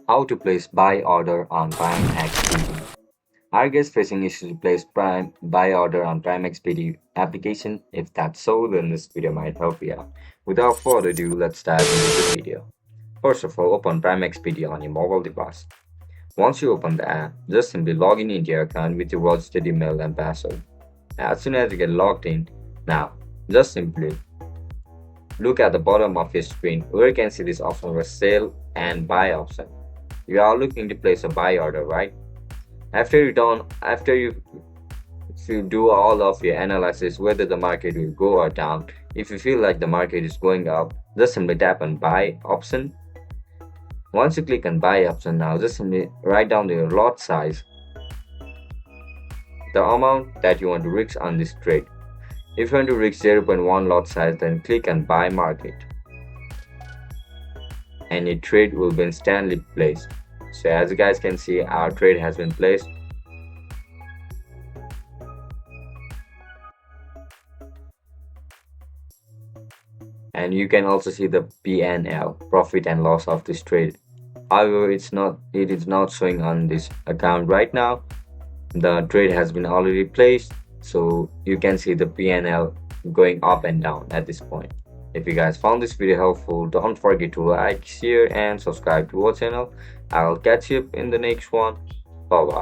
How to place buy order on PrimeXBT. Are guys facing issues to place Prime buy order on PrimeXBT application? If that's so, then this video might help you out. Without further ado, let's dive into the video. First of all, open PrimeXBT on your mobile device. Once you open the app, just simply log in into your account with your registered email and password. As soon as you get logged in, now just simply look at the bottom of your screen where you can see this option for sale and buy option. You are looking to place a buy order, right? After you do all of your analysis whether the market will go or down, if you feel like the market is going up, just simply tap on buy option. Once you click on buy option, now just simply write down your lot size, the amount that you want to risk on this trade. If you want to risk 0.1 lot size, then click on buy market and your trade will be instantly placed. So as you guys can see, our trade has been placed. And you can also see the PNL, profit and loss of this trade. However, it is not showing on this account right now. The trade has been already placed, so you can see the PNL going up and down at this point. If you guys found this video helpful, don't forget to like, share and subscribe to our channel. I'll catch you in the next one. Bye bye.